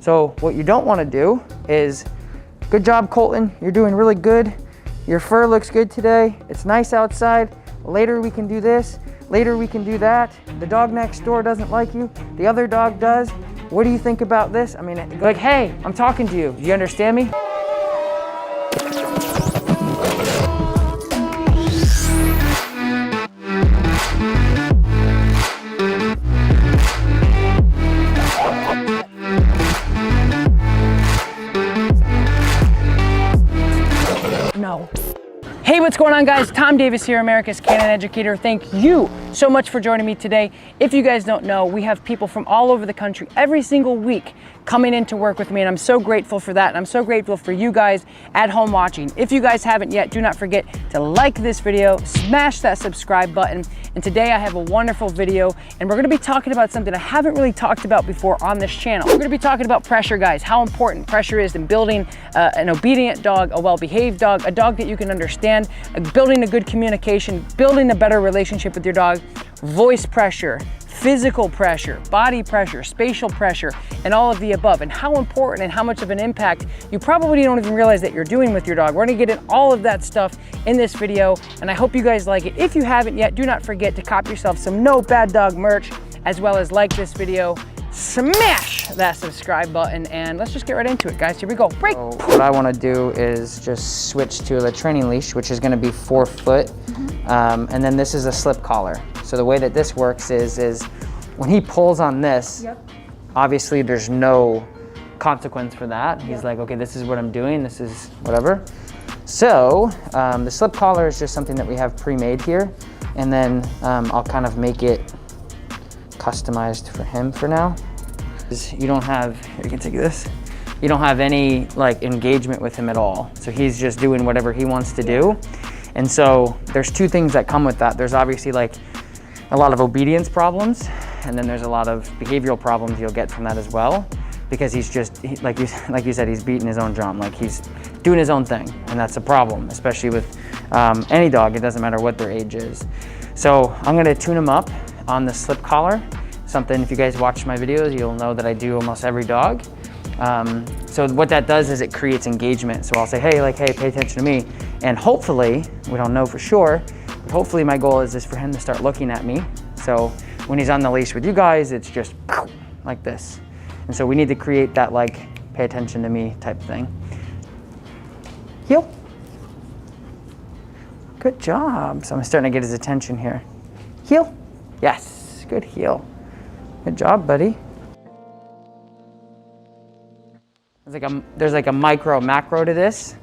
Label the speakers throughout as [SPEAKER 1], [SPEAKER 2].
[SPEAKER 1] So what you don't want to do is, good job, Colton. You're doing really good. Your fur looks good today. It's nice outside. Later we can do this. Later we can do that. The dog next door doesn't like you. The other dog does. What do you think about this? I mean, like, hey, I'm talking to you. Do you understand me? No. Hey, what's going on, guys? Tom Davis here, America's Canine Educator. Thank you so much for joining me today. If you guys don't know, we have people from all over the country every single week coming in to work with me, and I'm so grateful for that, and I'm so grateful for you guys at home watching. If you guys haven't yet, do not forget to like this video, smash that subscribe button, and today I have a wonderful video, and we're gonna be talking about something I haven't really talked about before on this channel. We're gonna be talking about pressure, guys, how important pressure is in building an obedient dog, a well-behaved dog, a dog that you can understand, building a good communication, building a better relationship with your dog, voice pressure, physical pressure, body pressure, spatial pressure, and all of the above, and how important and how much of an impact you probably don't even realize that you're doing with your dog. We're gonna get in all of that stuff in this video, and I hope you guys like it. If you haven't yet, do not forget to cop yourself some No Bad Dog merch, as well as like this video, smash that subscribe button, and let's just get right into it, guys. Here we go. Break. So what I wanna do is just switch to the training leash, which is gonna be 4 foot, and then this is a slip collar. So the way that this works is when he pulls on this, obviously there's no consequence for that. He's like, okay, this is what I'm doing, this is whatever. So the slip collar is just something that we have pre-made here, and then I'll kind of make it customized for him for now. You don't have, you can take this, you don't have any like engagement with him at all. So he's just doing whatever he wants to do. And so there's 2 things that come with that. There's obviously like a lot of obedience problems, and then there's a lot of behavioral problems you'll get from that as well, because he's just, like you said, he's beating his own drum, like he's doing his own thing, and that's a problem, especially with any dog. It doesn't matter what their age is. So I'm gonna tune him up on the slip collar, something, if you guys watch my videos, you'll know that I do almost every dog. So what that does is it creates engagement. So I'll say, hey, like, hey, pay attention to me. And hopefully, we don't know for sure, but hopefully my goal is for him to start looking at me. So when he's on the leash with you guys, it's just like this. And so we need to create that like, pay attention to me type thing. Heel. Good job. So I'm starting to get his attention here. Heel. Yes, good heel. Good job, buddy. There's like a micro macro to this.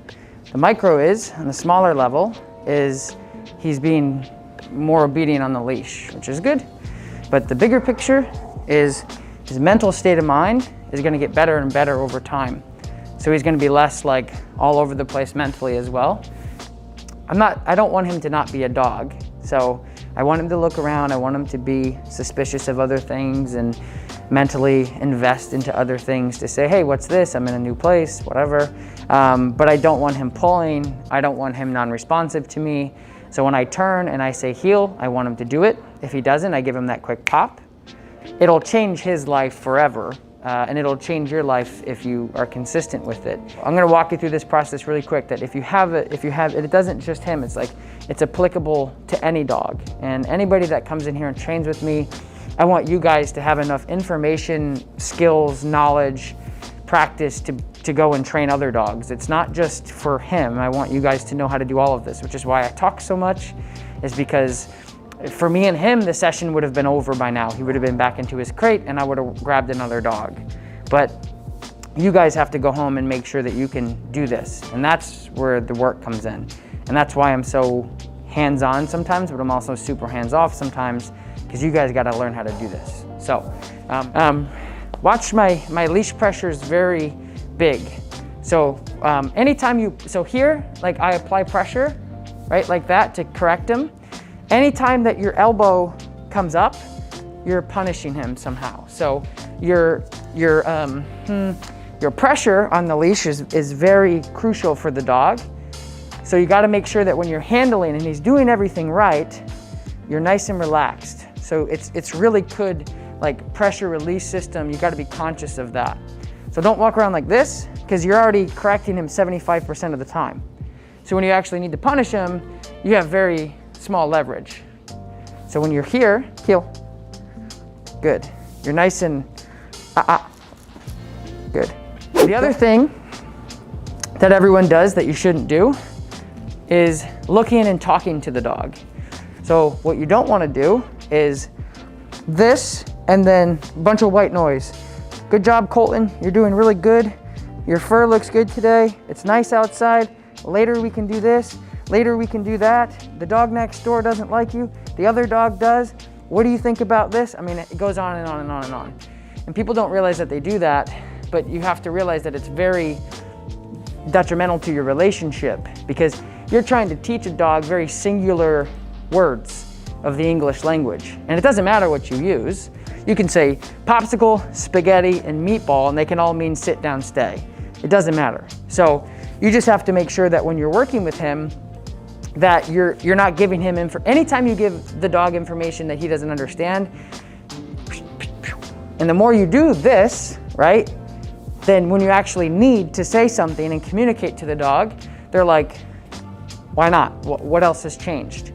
[SPEAKER 1] The micro is, on the smaller level, is he's being more obedient on the leash, which is good. But the bigger picture is his mental state of mind is gonna get better and better over time. So he's gonna be less like all over the place mentally as well. I don't want him to not be a dog. So I want him to look around, I want him to be suspicious of other things and mentally invest into other things to say, hey, what's this? I'm in a new place, whatever. But I don't want him pulling. I don't want him non-responsive to me. So when I turn and I say heel, I want him to do it. If he doesn't, I give him that quick pop. It'll change his life forever, and it'll change your life if you are consistent with it. I'm gonna walk you through this process really quick, that if you have it, it doesn't just him, it's applicable to any dog. And anybody that comes in here and trains with me, I want you guys to have enough information, skills, knowledge, practice to go and train other dogs. It's not just for him. I want you guys to know how to do all of this, which is why I talk so much, is because for me and him, the session would have been over by now. He would have been back into his crate and I would have grabbed another dog. But you guys have to go home and make sure that you can do this. And that's where the work comes in. And that's why I'm so hands-on sometimes, but I'm also super hands-off sometimes, because you guys got to learn how to do this. So watch my leash pressure is very big. So anytime so here, like I apply pressure, right, like that to correct him. Anytime that your elbow comes up, you're punishing him somehow. So your pressure on the leash is very crucial for the dog. So you got to make sure that when you're handling and he's doing everything right, you're nice and relaxed. So it's really good, like pressure release system. You got to be conscious of that. So don't walk around like this, because you're already correcting him 75% of the time. So when you actually need to punish him, you have very small leverage. So when you're here, heel. Good. You're nice and good. The other thing that everyone does that you shouldn't do is looking and talking to the dog. So what you don't want to do is this and then a bunch of white noise. Good job, Colton. You're doing really good. Your fur looks good today. It's nice outside. Later we can do this. Later we can do that. The dog next door doesn't like you. The other dog does. What do you think about this? I mean, it goes on and on and on and on. And people don't realize that they do that, but you have to realize that it's very detrimental to your relationship, because you're trying to teach a dog very singular words of the English language. And it doesn't matter what you use. You can say popsicle, spaghetti, and meatball, and they can all mean sit down, stay. It doesn't matter. So you just have to make sure that when you're working with him, that you're not giving him anytime you give the dog information that he doesn't understand, and the more you do this, right, then when you actually need to say something and communicate to the dog, they're like, why not? What else has changed?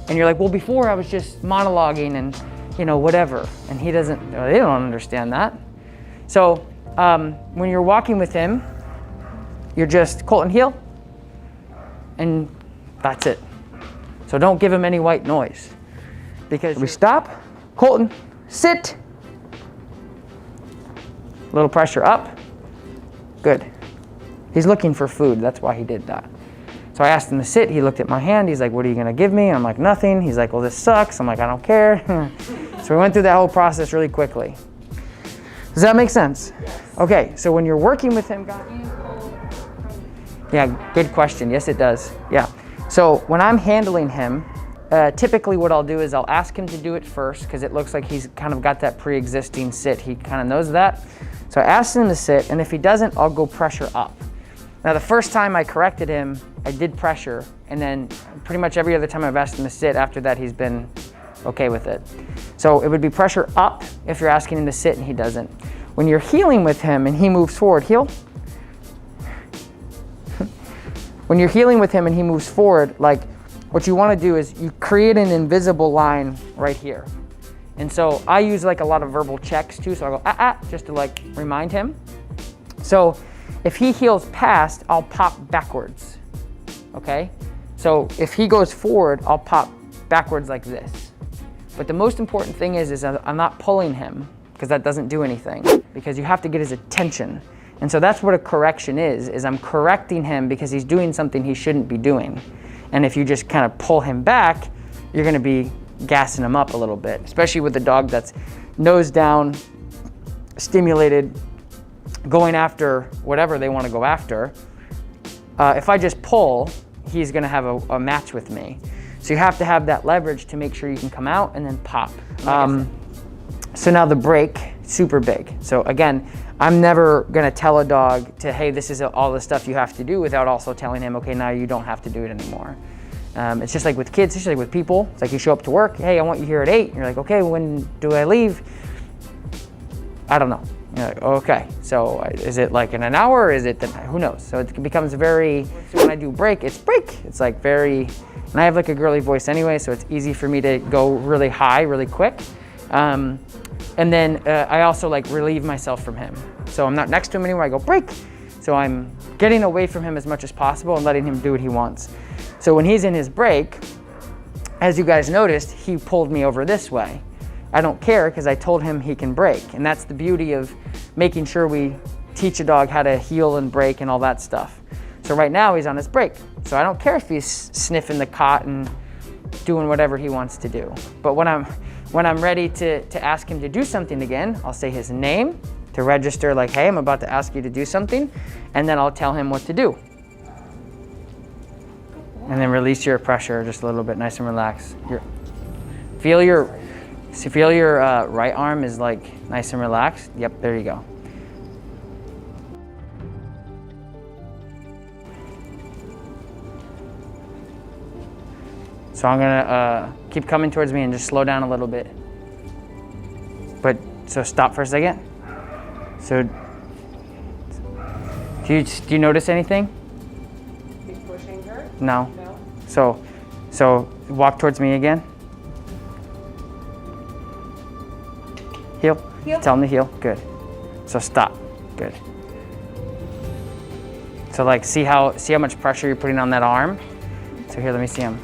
[SPEAKER 1] And you're like, well, before I was just monologuing and, you know, whatever. And they don't understand that. So when you're walking with him, you're just Colton heel, and that's it. So don't give him any white noise, because we stop, Colton, sit. A little pressure up, good. He's looking for food, that's why he did that. So I asked him to sit, he looked at my hand, he's like, what are you gonna give me? And I'm like, nothing. He's like, well, this sucks. I'm like, I don't care. So we went through that whole process really quickly. Does that make sense? Yes. Okay, so when you're working with him, yeah, good question. Yes, it does. Yeah. So when I'm handling him, typically what I'll do is I'll ask him to do it first, because it looks like he's kind of got that pre-existing sit. He kind of knows that. So I asked him to sit, and if he doesn't, I'll go pressure up. Now the first time I corrected him, I did pressure, and then pretty much every other time I've asked him to sit after that, he's been okay with it. So it would be pressure up if you're asking him to sit and he doesn't. When you're heeling with him and he moves forward, heel. When you're heeling with him and he moves forward, like what you want to do is you create an invisible line right here. And so I use like a lot of verbal checks too. So I go, just to like remind him. So if he heels past, I'll pop backwards, okay? So if he goes forward, I'll pop backwards like this. But the most important thing is I'm not pulling him, because that doesn't do anything, because you have to get his attention. And so that's what a correction is I'm correcting him because he's doing something he shouldn't be doing. And if you just kind of pull him back, you're gonna be gassing him up a little bit, especially with a dog that's nose down, stimulated, going after whatever they want to go after. If I just pull, he's gonna have a match with me. So you have to have that leverage to make sure you can come out and then pop. So now the break, super big. So again, I'm never gonna tell a dog to, hey, this is all the stuff you have to do, without also telling him, okay, now you don't have to do it anymore. It's just like with kids, it's just like with people. It's like you show up to work, hey, I want you here at 8. And you're like, okay, when do I leave? I don't know. You're like, okay, so is it like in an hour, or is it, who knows? So it becomes very, so when I do break, it's break. It's like very, and I have like a girly voice anyway, so it's easy for me to go really high, really quick. And then I also like relieve myself from him. So I'm not next to him anymore, I go break. So I'm getting away from him as much as possible and letting him do what he wants. So when he's in his break, as you guys noticed, he pulled me over this way. I don't care, because I told him he can break. And that's the beauty of making sure we teach a dog how to heel and break and all that stuff. So right now he's on his break. So I don't care if he's sniffing the cot and doing whatever he wants to do. But when I'm ready to ask him to do something again, I'll say his name to register, like, hey, I'm about to ask you to do something. And then I'll tell him what to do. And then release your pressure just a little bit, nice and relaxed. Feel your right arm is like nice and relaxed. Yep, there you go. So I'm gonna keep coming towards me and just slow down a little bit. But, so stop for a second. So Do you notice anything?
[SPEAKER 2] He's pushing her?
[SPEAKER 1] No.
[SPEAKER 2] No.
[SPEAKER 1] So walk towards me again. Heel.
[SPEAKER 2] Heel.
[SPEAKER 1] Tell him to heel. Good. So stop. Good. So like see how much pressure you're putting on that arm? So here, let me see him.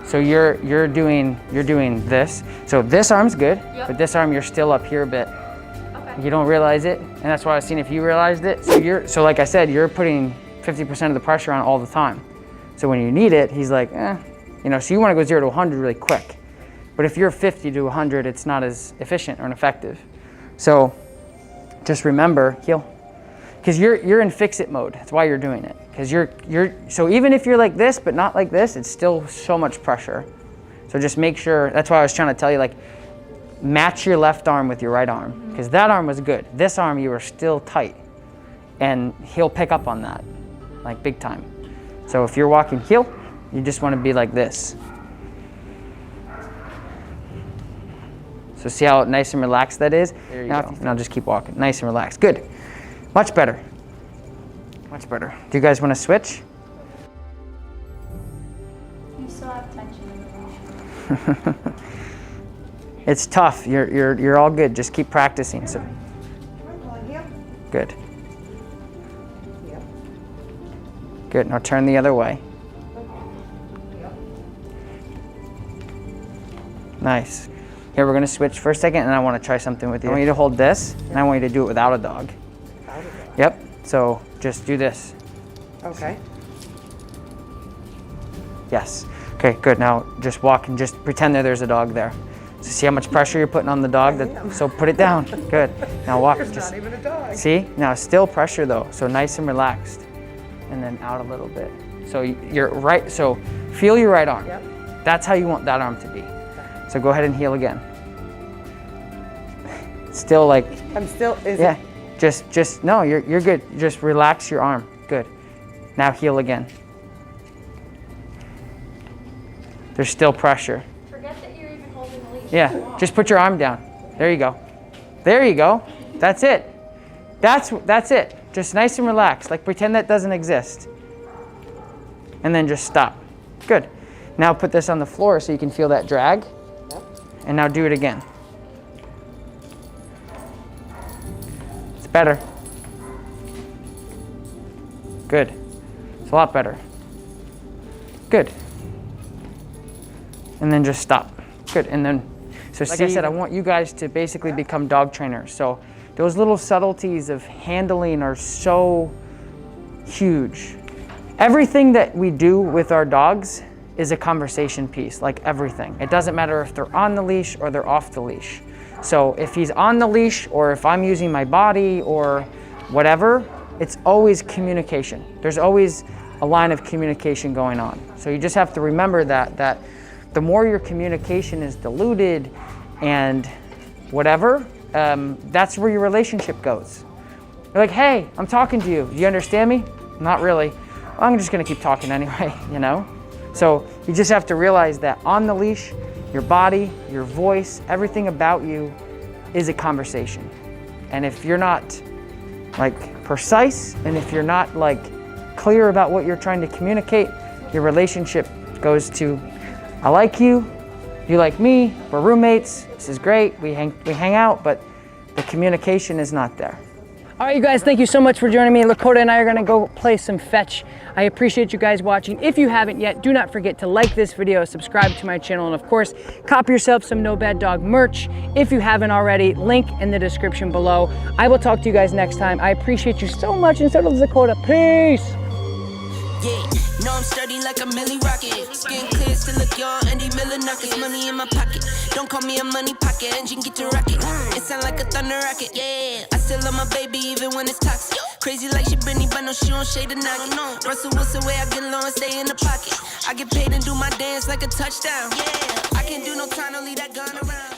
[SPEAKER 1] So you're doing this. So this arm's good, but this arm you're still up here a bit.
[SPEAKER 2] Okay.
[SPEAKER 1] You don't realize it, and that's why I was seeing if you realized it. So like I said, you're putting 50% of the pressure on all the time. So when you need it, he's like, you know. So you want to go 0 to 100 really quick. But if you're 50 to 100, it's not as efficient or effective. So just remember, heel. Because you're in fix-it mode. That's why you're doing it. Because so even if you're like this, but not like this, it's still so much pressure. So just make sure, that's why I was trying to tell you, like, match your left arm with your right arm. Because that arm was good. This arm, you were still tight. And he'll pick up on that, like big time. So if you're walking heel, you just want to be like this. So see how nice and relaxed that is? There you go. Now just keep walking. Nice and relaxed. Good. Much better. Much better. Do you guys want to switch?
[SPEAKER 2] You still have tension in the room.
[SPEAKER 1] It's tough. You're all good. Just keep practicing. So good. Good. Now turn the other way. Nice. Here, we're going to switch for a second, and I want to try something with you. I want you to hold this, and I want you to do it without a dog. Without a dog? Yep. So just do this.
[SPEAKER 2] Okay.
[SPEAKER 1] Yes. Okay, good. Now just walk and just pretend that there's a dog there. So see how much pressure you're putting on the dog? So put it down. Good. Now walk.
[SPEAKER 2] There's not even a dog.
[SPEAKER 1] See? Now still pressure though. So nice and relaxed. And then out a little bit. So you're right. So feel your right arm.
[SPEAKER 2] Yep.
[SPEAKER 1] That's how you want that arm to be. So go ahead and heel again. Still like.
[SPEAKER 2] I'm still.
[SPEAKER 1] Yeah. Just no. You're good. Just relax your arm. Good. Now heel again. There's still pressure.
[SPEAKER 2] Forget that you're even holding the leash.
[SPEAKER 1] Yeah. Just put your arm down. There you go. There you go. That's it. That's it. Just nice and relaxed. Like pretend that doesn't exist. And then just stop. Good. Now put this on the floor so you can feel that drag. Yep. And now do it again. It's better. Good. It's a lot better. Good. And then just stop. Good. And then, so like I said, I want you guys to basically become dog trainers. So those little subtleties of handling are so huge. Everything that we do with our dogs is a conversation piece, like everything. It doesn't matter if they're on the leash or they're off the leash. So if he's on the leash or if I'm using my body or whatever, it's always communication. There's always a line of communication going on. So you just have to remember that the more your communication is diluted and whatever, that's where your relationship goes. You're like, hey, I'm talking to you. Do you understand me? Not really. Well, I'm just gonna keep talking anyway, you know? So you just have to realize that on the leash, your body, your voice, everything about you is a conversation. And if you're not like precise, and if you're not like clear about what you're trying to communicate, your relationship goes to, I like you, you like me, we're roommates, this is great, we hang out, but the communication is not there. All right, you guys, thank you so much for joining me. Lakota and I are gonna go play some fetch. I appreciate you guys watching. If you haven't yet, do not forget to like this video, subscribe to my channel, and of course, cop yourself some No Bad Dog merch. If you haven't already, link in the description below. I will talk to you guys next time. I appreciate you so much, and so does Dakota. Peace.
[SPEAKER 3] Yeah, know I'm sturdy like a Millie Rocket. Skin clear, still look young, Andy Miller knockers. Money in my pocket, don't call me a money pocket. Engine get to rocket, it sound like a thunder rocket. Yeah, I still love my baby even when it's toxic. Crazy like she Britney, but no, she don't shade the noggin. Russell Wilson way I get low and stay in the pocket. I get paid and do my dance like a touchdown. Yeah, I can't do no time, don't leave that gun around.